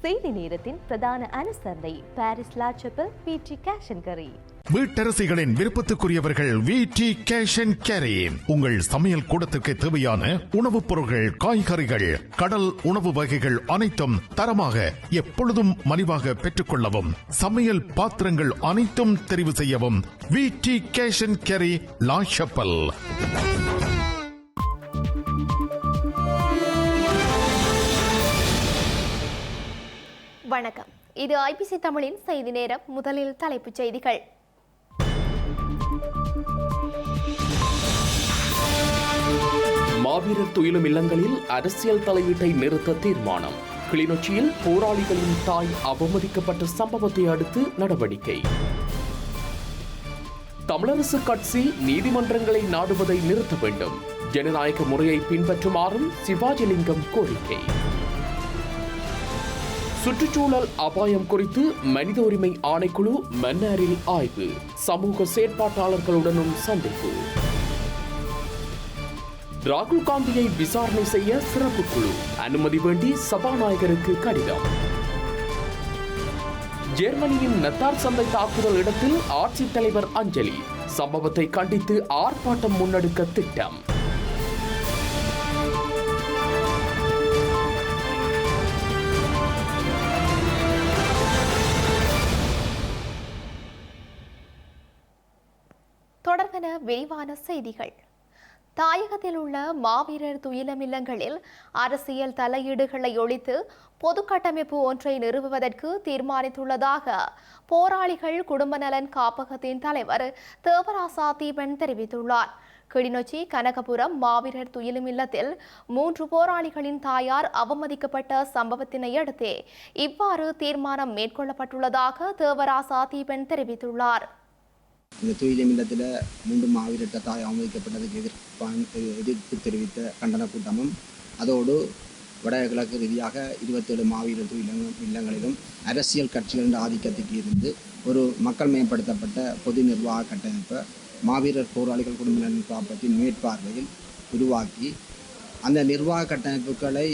செய்தி நேரத்தின் பிரதான அனுசரணை பாரிஸ் லா சப்பல் விடி கேஷ் அண்ட் கரி. வீட்டரசிகளின் விருப்பத்துக்குரியவர்கள் விடி கேஷ் அண்ட் கேரி. உங்கள் சமையல் கூடத்திற்கு தேவையான உணவுப் பொருட்கள், காய்கறிகள், கடல் உணவு வகைகள் அனைத்தும் தரமாக எப்பொழுதும் மலிவாக பெற்றுக்கொள்ளவும், சமையல் பாத்திரங்கள் அனைத்தும் தெரிவு செய்யவும் விடி கேஷ் அண்ட் கேரி, லா சப்பல். வணக்கம், இது ஐபிசி தமிழின் செய்தி நேரம். முதலில் தலைப்புச் செய்திகள். மாவீரர் துயிலும் இல்லங்களில் அரசியல் தலையீட்டை நிறுத்த தீர்மானம். கிளிநொச்சியில் போராளிகளின் தாய் அவமதிக்கப்பட்ட சம்பவத்தை அடுத்து நடவடிக்கை. தமிழரசு கட்சி நீதிமன்றங்களை நாடுவதை நிறுத்த வேண்டும், ஜனநாயக முறையை பின்பற்றுமாறும் சிவாஜிலிங்கம் கோரிக்கை. சுற்றுச்சூழல் அபாயம் குறித்து மனித உரிமை ஆணைக்குழு மன்னாரில் ஆய்வு, சமூக செயற்பாட்டாளர்களுடனும் சந்திப்பு. ராகுல் காந்தியை விசாரணை செய்ய சிறப்பு குழு, அனுமதி வேண்டி சபாநாயகருக்கு கடிதம். ஜெர்மனியின் நத்தார் சந்தை தாக்குதல் இடத்தில் ஆட்சித் தலைவர் அஞ்சலி, சம்பவத்தை கண்டித்து ஆர்ப்பாட்டம் முன்னெடுக்க திட்டம். தொடர்பென விரிவான செய்திகள். தாயகத்தில் உள்ள மாவீரர் துயிலும் இல்லங்களில் அரசியல் தலையீடுகளை ஒழித்து பொது கட்டமைப்பு ஒன்றை நிறுவுவதற்கு தீர்மானித்துள்ளதாக போராளிகள் குடும்ப நலன் காப்பகத்தின் தலைவர் தேவராசா தீபன் தெரிவித்துள்ளார். கிளிநொச்சி கனகபுரம் மாவீரர் துயிலும் இல்லத்தில் 3 போராளிகளின் தாயார் அவமதிக்கப்பட்ட சம்பவத்தினை அடுத்தே இவ்வாறு தீர்மானம் மேற்கொள்ளப்பட்டுள்ளதாக தேவராசா தீபன் தெரிவித்துள்ளார். இந்த துயிலும் இல்லத்தில் 3 மாவீரர் தாய் அவமதிக்கப்பட்டதுக்கு எதிர்ப்பு தெரிவித்த கண்டன கூட்டமும், அதோடு வடகிழக்கு ரீதியாக 27 மாவீரர் இல்லங்களிலும் அரசியல் கட்சிகளின் ஆதிக்கத்துக்கு இருந்து ஒரு மக்கள் மேம்படுத்தப்பட்ட பொது நிர்வாக கட்டமைப்பை மாவீரர் போராளிகள் குடும்ப நலன் காப்பகத்தின் மேற்பார்வையில் உருவாக்கி, அந்த நிர்வாக கட்டமைப்புகளை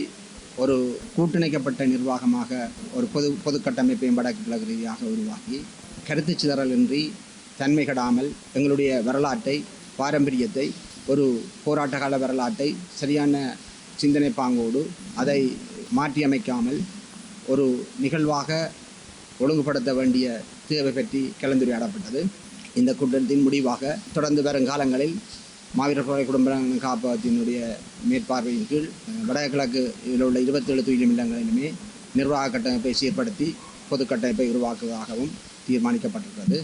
ஒரு கூட்டிணைக்கப்பட்ட நிர்வாகமாக ஒரு பொது கட்டமைப்பையும் வடகிழக்கு ரீதியாக உருவாக்கி, கருத்து சிதறலின்றி தன்மை கெடாமல் எங்களுடைய வரலாற்றை, பாரம்பரியத்தை, ஒரு போராட்ட கால வரலாற்றை சரியான சிந்தனை பாங்கோடு அதை மாற்றியமைக்காமல் ஒரு நிகழ்வாக ஒழுங்குபடுத்த வேண்டிய தேவை பற்றி கலந்துரையாடப்பட்டது. இந்த கூட்டத்தின் முடிவாக தொடர்ந்து வரும் காலங்களில் மாவீரர் போராளி குடும்ப காப்பகத்தினுடைய மேற்பார்வையின் கீழ் வடகிழக்கு இதில் உள்ள 27 துயிலும் இல்லங்களிலுமே நிர்வாக கட்டமைப்பை சீர்படுத்தி பொது கட்டமைப்பை உருவாக்குவதாகவும் தீர்மானிக்கப்பட்டிருக்கிறது.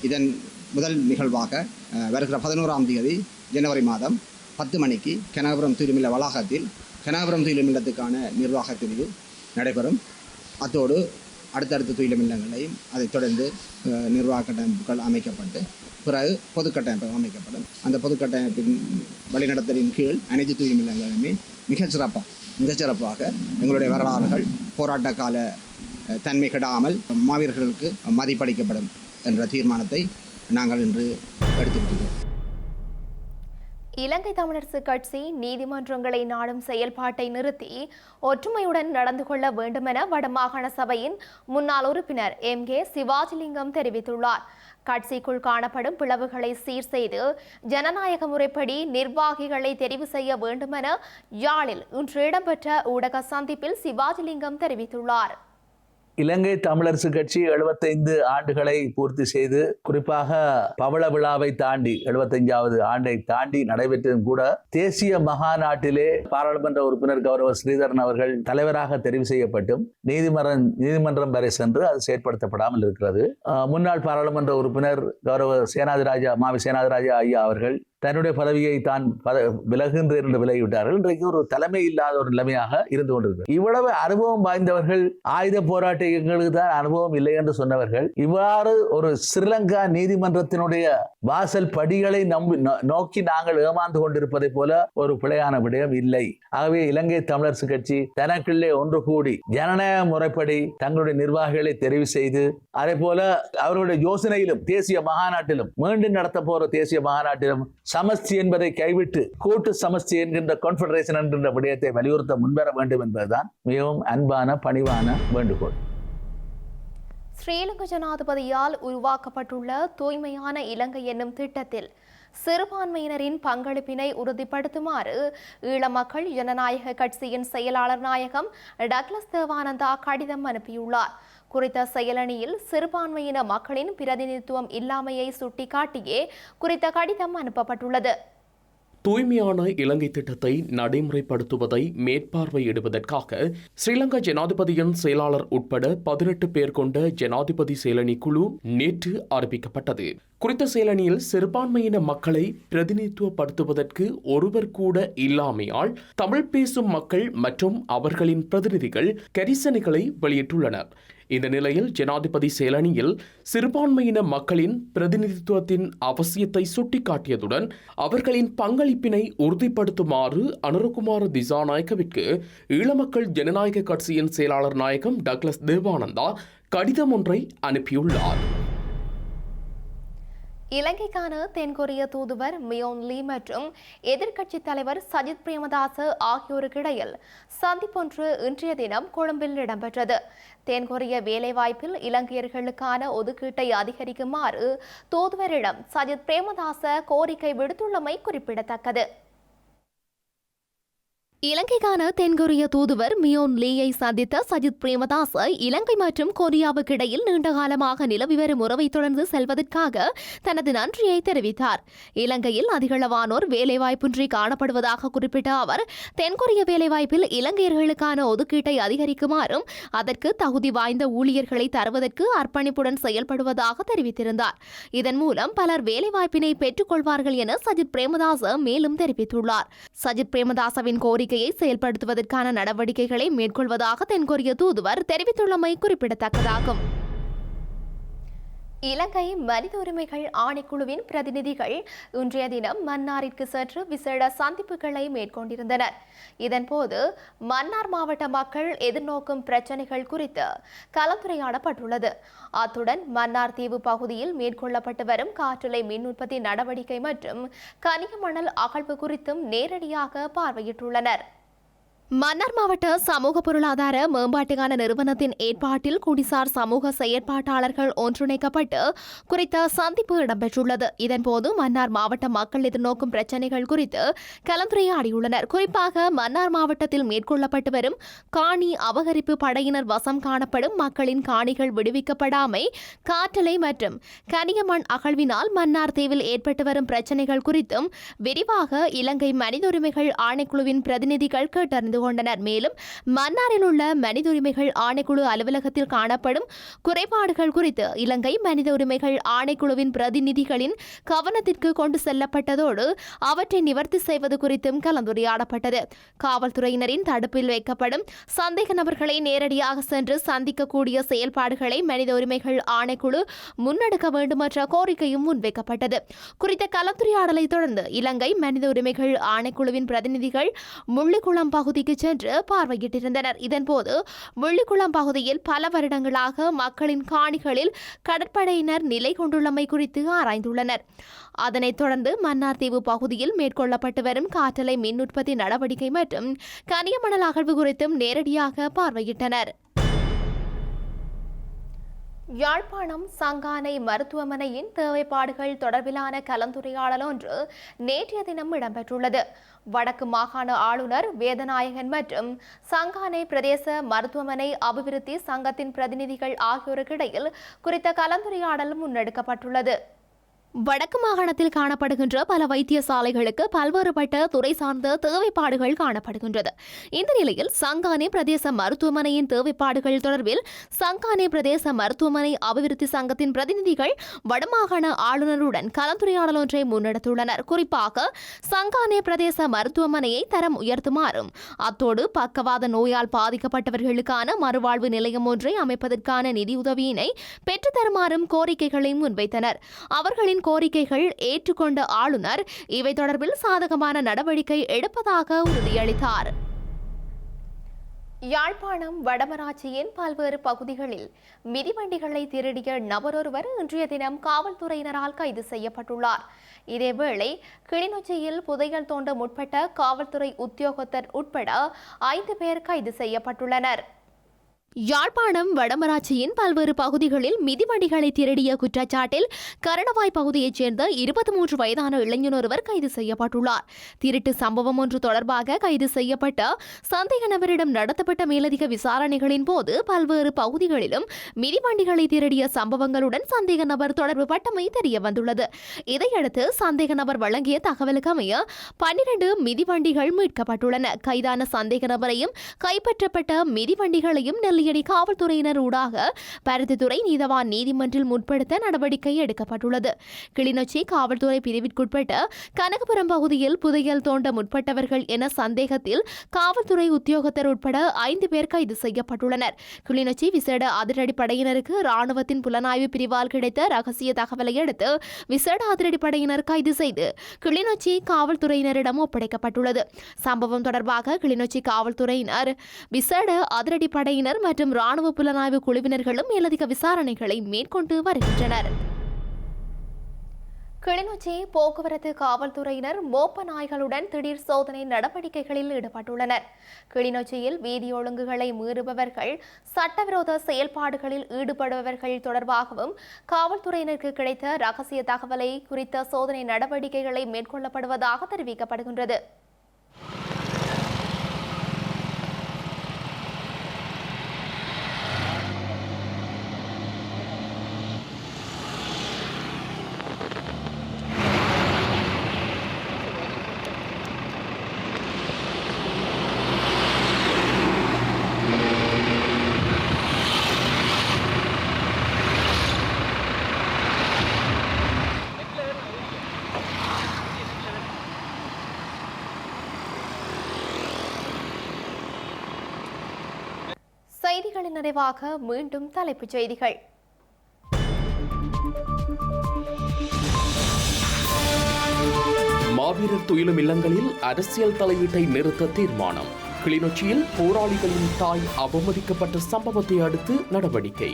இதன் முதல் நிகழ்வாக வருகிற 11ஆம் தேதி ஜனவரி மாதம் 10 மணிக்கு கனகபுரம் துயிலும் இல்ல வளாகத்தில் கனகபுரம் துயிலும் இல்லத்துக்கான நிர்வாக பிரிவு நடைபெறும். அத்தோடு அடுத்தடுத்த துயிலும் இல்லங்களையும் அதைத் தொடர்ந்து நிர்வாக கட்டமைப்புகள் அமைக்கப்பட்டு பிறகு பொது கட்டமைப்பு அமைக்கப்படும். அந்த பொது கட்டமைப்பின் வழிநடத்தலின் கீழ் அனைத்து துயிலும் இல்லங்களுமே மிகச்சிறப்பாக எங்களுடைய வரலாறுகள், போராட்ட கால தன்மை கெடாமல் மாவீரர்களுக்கு மதிப்பளிக்கப்படும் என்ற தீர்மானத்தை நாங்கள் இன்று எடுத்திருக்கிறோம். இலங்கை தமிழரசு கட்சி நீதிமன்றங்களை நாடும் செயல்பாட்டை நிறுத்தி ஒற்றுமையுடன் நடந்து கொள்ள வேண்டுமென வடமாகாண சபையின் முன்னாள் உறுப்பினர் MK சிவாஜிலிங்கம் தெரிவித்துள்ளார். கட்சிக்குள் காணப்படும் பிளவுகளை சீர் செய்து ஜனநாயக முறைப்படி நிர்வாகிகளை தெரிவு செய்ய வேண்டுமென யாழில் இன்று இடம்பெற்ற ஊடக சந்திப்பில் சிவாஜிலிங்கம் தெரிவித்துள்ளார். இலங்கை தமிழரசு கட்சி 75 ஆண்டுகளை பூர்த்தி செய்து, குறிப்பாக பவள விழாவை தாண்டி 75வது ஆண்டை தாண்டி நடைபெற்றும் கூட தேசிய மகாநாட்டிலே பாராளுமன்ற உறுப்பினர் கௌரவ ஸ்ரீதரன் அவர்கள் தலைவராக தெரிவு செய்யப்பட்டும் நீதிமன்றம் வரை சென்று அது செயற்படுத்தப்படாமல் இருக்கிறது. முன்னாள் பாராளுமன்ற உறுப்பினர் கௌரவ மாவி சேனாதிராஜா ஐயா அவர்கள் தன்னுடைய பதவியை தான் விலகுகின்றேன் என்று விலகிவிட்டார்கள். இன்றைக்கு ஒரு தலைமை இல்லாத ஒரு நிலைமையாக இருந்து கொண்டிருக்கிறது. இவ்வளவு அனுபவம் வாய்ந்தவர்கள், ஆயுத போராட்ட இயக்கங்களுக்கு தான் அனுபவம் இல்லை என்று சொன்னவர்கள் இவ்வாறு ஒரு ஸ்ரீலங்கா நீதிமன்றத்தினுடைய வாசல் படிகளை நோக்கி நாங்கள் ஏமாந்து கொண்டிருப்பதை போல ஒரு பிழையான விடயம் இல்லை. ஆகவே இலங்கை தமிழரசு கட்சி தனக்குள்ளே ஒன்று கூடி ஜனநாயக முறைப்படி தங்களுடைய நிர்வாகிகளை தெரிவு செய்து, அதே போல அவர்களுடைய யோசனையிலும் தேசிய மகாநாட்டிலும் மீண்டும் நடத்த போற தேசிய மகாநாட்டிலும் சமஸ்தி என்பதை கைவிட்டு கூட்டு சமஸ்தி என்கின்ற கான்ஃபெடரேஷன் என்கின்ற விடயத்தை வலியுறுத்த முன்வர வேண்டும் என்பதுதான் மிகவும் அன்பான பணிவான வேண்டுகோள். ஸ்ரீலங்கா ஜனாதிபதியால் உருவாக்கப்பட்டுள்ள தூய்மையான இலங்கை என்னும் திட்டத்தில் சிறுபான்மையினரின் பங்களிப்பினை உறுதிப்படுத்துமாறு ஈழ மக்கள் ஜனநாயக கட்சியின் செயலாளர் நாயகம் டக்ளஸ் தேவானந்தா கடிதம் அனுப்பியுள்ளார். குறித்த செயலணியில் சிறுபான்மையின மக்களின் பிரதிநிதித்துவம் இல்லாமையை சுட்டிக்காட்டியே குறித்த கடிதம் அனுப்பப்பட்டுள்ளது. தூய்மையான இலங்கை திட்டத்தை நடைமுறைப்படுத்துவதை மேற்பார்வையிடுவதற்காக ஸ்ரீலங்கா ஜனாதிபதியின் செயலாளர் உட்பட 18 பேர் கொண்ட ஜனாதிபதி செயலணி குழு நேற்று அறிவிக்கப்பட்டது. குறித்த செயலணியில் சிறுபான்மையின மக்களை பிரதிநிதித்துவப்படுத்துவதற்கு ஒருவர் கூட இல்லாமையால் தமிழ் பேசும் மக்கள் மற்றும் அவர்களின் பிரதிநிதிகள் கரிசனைகளை வெளியிட்டுள்ளனர். இந்த நிலையில் ஜனாதிபதி செயலணியில் சிறுபான்மையின மக்களின் பிரதிநிதித்துவத்தின் அவசியத்தை சுட்டிக்காட்டியதுடன் அவர்களின் பங்களிப்பினை உறுதிப்படுத்துமாறு அனுரகுமார திசாநாயக்கவிற்கு ஈழமக்கள் ஜனநாயக கட்சியின் செயலாளர் நாயகம் டக்ளஸ் தேவானந்தா கடிதம் ஒன்றை அனுப்பியுள்ளார். இலங்கைக்கான தென்கொரிய தூதுவர் மியோன் லீ மற்றும் எதிர்க்கட்சித் தலைவர் சஜித் பிரேமதாச ஆகியோருக்கிடையில் சந்திப்பொன்று இன்றைய தினம் கொழும்பில் இடம்பெற்றது. தென்கொரிய வேலைவாய்ப்பில் இலங்கையர்களுக்கான ஒதுக்கீட்டை அதிகரிக்குமாறு தூதுவரிடம் சஜித் பிரேமதாச கோரிக்கை விடுத்துள்ளமை குறிப்பிடத்தக்கது. இலங்கைக்கான தென்கொரிய தூதுவர் மியோன் லீயை சந்தித்த சஜித் பிரேமதாச இலங்கை மற்றும் கொரியாவுக்கு இடையில் நீண்டகாலமாக நிலவி வரும் உறவை தொடர்ந்து செல்வதற்காக தனது நன்றியை தெரிவித்தார். இலங்கையில் அதிகளவானோர் வேலைவாய்ப்பின்றி காணப்படுவதாக குறிப்பிட்ட அவர் தென்கொரிய வேலைவாய்ப்பில் இலங்கையர்களுக்கான ஒதுக்கீட்டை அதிகரிக்குமாறும் அதற்கு தகுதி வாய்ந்த ஊழியர்களை தருவதற்கு அர்ப்பணிப்புடன் செயல்படுவதாக தெரிவித்திருந்தார். இதன் மூலம் பலர் வேலைவாய்ப்பினை பெற்றுக் கொள்வார்கள் என சஜித் பிரேமதாச மேலும் தெரிவித்துள்ளார். சஜித் பிரேமதாசவின் கோரிக்கையை செயல்படுத்துவதற்கான நடவடிக்கைகளை மேற்கொள்வதாக தென்கொரிய தூதுவர் தெரிவித்துள்ளமை குறிப்பிடத்தக்கதாகும். இலங்கை மனித உரிமைகள் ஆணைக்குழுவின் பிரதிநிதிகள் இன்றைய தினம் மன்னாரிற்கு சென்று விசேட சந்திப்புகளை மேற்கொண்டிருந்தனர். இதன்போது மன்னார் மாவட்ட மக்கள் எதிர்நோக்கும் பிரச்சினைகள் குறித்து கலந்துரையாடப்பட்டுள்ளது. அத்துடன் மன்னார் தீவு பகுதியில் மேற்கொள்ளப்பட்டு வரும் காற்றலை மின் உற்பத்தி நடவடிக்கை மற்றும் கனிய மணல் அகழ்வு குறித்தும் நேரடியாக பார்வையிட்டுள்ளனர். மன்னார் மாவட்ட சமூக பொருளாதார மேம்பாட்டுக்கான நிறுவனத்தின் ஏற்பாட்டில் குடிசார் சமூக செயற்பாட்டாளர்கள் ஒன்றிணைக்கப்பட்டு குறித்த சந்திப்பு இடம்பெற்றுள்ளது. இதன்போது மன்னார் மாவட்ட மக்கள் எதிர்நோக்கும் பிரச்சினைகள் குறித்து கலந்துரையாடியுள்ளனர். குறிப்பாக மன்னார் மாவட்டத்தில் மேற்கொள்ளப்பட்டு வரும் காணி அபகரிப்பு, படையினர் வசம் காணப்படும் மக்களின் காணிகள் விடுவிக்கப்படாமை, காற்றலை மற்றும் கனியமண் அகழ்வினால் மன்னார் தீவில் ஏற்பட்டு வரும் பிரச்சினைகள் குறித்தும் விரிவாக இலங்கை மனித உரிமைகள் ஆணைக்குழுவின் பிரதிநிதிகள் கேட்டறிந்து கொண்டனர். மேலும் மன்னாரில் உள்ள மனித உரிமைகள் ஆணைக்குழு அலுவலகத்தில் காணப்படும் குறைபாடுகள் குறித்து இலங்கை மனித உரிமைகள் ஆணைக்குழுவின் பிரதிநிதிகளின் கவனத்திற்கு கொண்டு செல்லப்பட்டதோடு அவற்றை நிவர்த்தி செய்வது குறித்தும் கலந்துரையாடப்பட்டது. காவல்துறையினரின் தடுப்பில் வைக்கப்படும் சந்தேக நபர்களை நேரடியாக சென்று சந்திக்கக்கூடிய செயல்பாடுகளை மனித உரிமைகள் ஆணைக்குழு முன்னெடுக்க வேண்டும் என்ற கோரிக்கையும் முன்வைக்கப்பட்டது. குறித்த கலந்துரையாடலை தொடர்ந்து இலங்கை மனித உரிமைகள் ஆணைக்குழுவின் பிரதிநிதிகள் முள்ளிக்குளம் பகுதிக்கு சென்று பார்வையிட்டிருந்தனர். இதன்போது முள்ளிக்குளம் பகுதியில் பல வருடங்களாக மக்களின் காணிகளில் கடற்படையினர் நிலை கொண்டுள்ளமை குறித்து ஆராய்ந்துள்ளனர். அதனைத் தொடர்ந்து மன்னார் தீவு பகுதியில் மேற்கொள்ளப்பட்டு வரும் காற்றலை மின் உற்பத்தி நடவடிக்கை மற்றும் கனியமணல் அகழ்வு குறித்தும் நேரடியாக பார்வையிட்டனர். யாழ்ப்பாணம் சங்கானை மருத்துவமனையின் தேவைப்பாடுகள் தொடர்பிலான கலந்துரையாடல் ஒன்று நேற்றைய தினம் இடம்பெற்றுள்ளது. வடக்கு மாகாண ஆளுநர் வேதநாயகன் மற்றும் சங்கானை பிரதேச மருத்துவமனை அபிவிருத்தி சங்கத்தின் பிரதிநிதிகள் ஆகியோருக்கிடையில் குறித்த கலந்துரையாடல் முன்னெடுக்கப்பட்டுள்ளது. வடக்கு மாகாணத்தில் காணப்படுகின்ற பல வைத்தியசாலைகளுக்கு பல்வேறுபட்ட துறை சார்ந்த தேவைப்பாடுகள் காணப்படுகின்றது. இந்த நிலையில் சங்கானை பிரதேச மருத்துவமனையின் தேவைப்பாடுகள் தொடர்பில் சங்கானை பிரதேச மருத்துவமனை அபிவிருத்தி சங்கத்தின் பிரதிநிதிகள் வடமாகாண ஆளுநருடன் கலந்துரையாடல் ஒன்றை முன்னெடுத்துள்ளனர். குறிப்பாக சங்கானை பிரதேச மருத்துவமனையை தரம் உயர்த்துமாறும் அத்தோடு பக்கவாத நோயால் பாதிக்கப்பட்டவர்களுக்கான மறுவாழ்வு நிலையம் ஒன்றை அமைப்பதற்கான நிதியுதவியினை பெற்றுத்தருமாறும் கோரிக்கைகளை முன்வைத்தனர். அவர்களின் கோரிக்கைகள் ஏற்றுக்கொண்ட ஆளுநர் இவை தொடர்பில் சாதகமான நடவடிக்கை எடுப்பதாக உறுதியளித்தார். யாழ்ப்பாணம் வடமராட்சியின் பல்வேறு பகுதிகளில் மிதிவண்டிகளை திருடிய நபரொருவர் இன்றைய தினம் காவல்துறையினரால் கைது செய்யப்பட்டுள்ளார். இதேவேளை கிளிநொச்சியில் புதையல் தோண்ட முற்பட்ட காவல்துறை உத்தியோகத்தர் உட்பட 5 பேர் கைது செய்யப்பட்டுள்ளனர். யாழ்ப்பாணம் வடமராட்சியின் பல்வேறு பகுதிகளில் மிதிவண்டிகளை திருடிய குற்றச்சாட்டில் கரணவாய் பகுதியைச் சேர்ந்த 23 வயதான இளைஞர் ஒருவர் கைது செய்யப்பட்டுள்ளார். திருட்டு சம்பவம் ஒன்று தொடர்பாக கைது செய்யப்பட்ட சந்தேக நபரிடம் நடத்தப்பட்ட மேலதிக விசாரணைகளின் போது பல்வேறு பகுதிகளிலும் மிதிவண்டிகளை திருடிய சம்பவங்களுடன் சந்தேக நபர் தொடர்பு பட்டமை தெரிய வந்துள்ளது. இதையடுத்து சந்தேக நபர் வழங்கிய தகவலுக்கு அமைய 12 மிதிவண்டிகள் மீட்கப்பட்டுள்ளன. கைதான சந்தேக நபரையும் கைப்பற்றப்பட்ட மிதிவண்டிகளையும் நெல்லியடி காவல்துறையினர் ஊடாக பருத்தித்துறை நீதவான் நீதிமன்றில் முற்படுத்த நடவடிக்கை எடுக்கப்பட்டுள்ளது. கிளிநொச்சி காவல்துறை பிரிவிற்குட்பட்ட கனகபுரம் பகுதியில் புதையல் தோண்ட முற்பட்டவர்கள் என சந்தேகத்தில் காவல்துறை உத்தியோகத்தர் உட்பட 5 பேர் கைது செய்யப்பட்டுள்ளனர். கிளிநொச்சி விசேட அதிரடி படையினருக்கு ராணுவத்தின் புலனாய்வு பிரிவால் கிடைத்த ரகசிய தகவலை அடுத்து விசேட அதிரடி படையினர் கைது செய்து கிளிநொச்சி காவல்துறையினரிடம் ஒப்படைக்கப்பட்டுள்ளது. சம்பவம் தொடர்பாக கிளிநொச்சி காவல்துறையினர், விசேட அதிரடி படையினர் மற்றும் ராணுவ புலனாய்வு குழுவினர்களும் மேலதிக விசாரணைகளை மேற்கொண்டு வருகின்றனர். கிளிநொச்சி போக்குவரத்து காவல்துறையினர் மோப்ப நாய்களுடன் திடீர் சோதனை நடவடிக்கைகளில் ஈடுபட்டுள்ளனர். கிளிநொச்சியில் வீதி ஒழுங்குகளை மீறுபவர்கள், சட்டவிரோத செயல்பாடுகளில் ஈடுபடுபவர்கள் தொடர்பாகவும் காவல்துறையினருக்கு கிடைத்த ரகசிய தகவலை குறித்த சோதனை நடவடிக்கைகளை மேற்கொள்ளப்படுவதாக தெரிவிக்கப்படுகின்றது. செய்திகளின் நிறைவாக மீண்டும் தலைப்புச் செய்திகள். மாவீரர் துயிலும் இல்லங்களில் அரசியல் தலையீட்டை நிறுத்த தீர்மானம். கிளிநொச்சியில் போராளிகளின் தாய் அவமதிக்கப்பட்ட சம்பவத்தை அடுத்து நடவடிக்கை.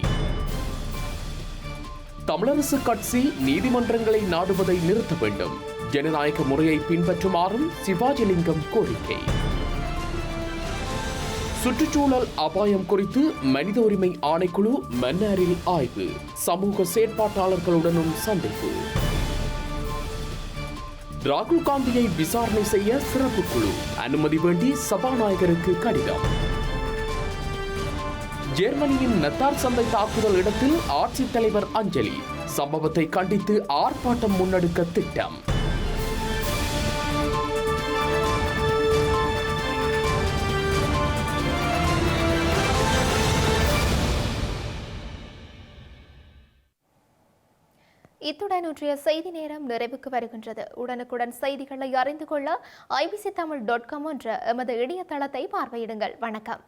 தமிழரசு கட்சி நீதிமன்றங்களை நாடுவதை நிறுத்த வேண்டும், ஜனநாயக முறையை பின்பற்றுமாறும் சிவாஜிலிங்கம் கோரிக்கை. சுற்றுச்சூழல் அபாயம் குறித்து மனித உரிமை ஆணைக்குழு மன்னாரில் ஆய்வு, சமூக செயற்பாட்டாளர்களுடனும் சந்திப்பு. ராகுல் காந்தியை விசாரணை செய்ய சிறப்பு குழு, அனுமதி வேண்டி சபாநாயகருக்கு கடிதம். ஜெர்மனியின் நத்தார் சந்தை தாக்குதல் இடத்தில் ஆட்சித் தலைவர் அஞ்சலி, சம்பவத்தை கண்டித்து ஆர்ப்பாட்டம் முன்னெடுக்க திட்டம். இத்துடன் இன்றைய செய்தி நேரம் நிறைவுக்கு வருகின்றது. உடனுக்குடன் செய்திகளை அறிந்து கொள்ள IBCTamil.com என்ற எமது இணையதளத்தை பார்வையிடுங்கள். வணக்கம்.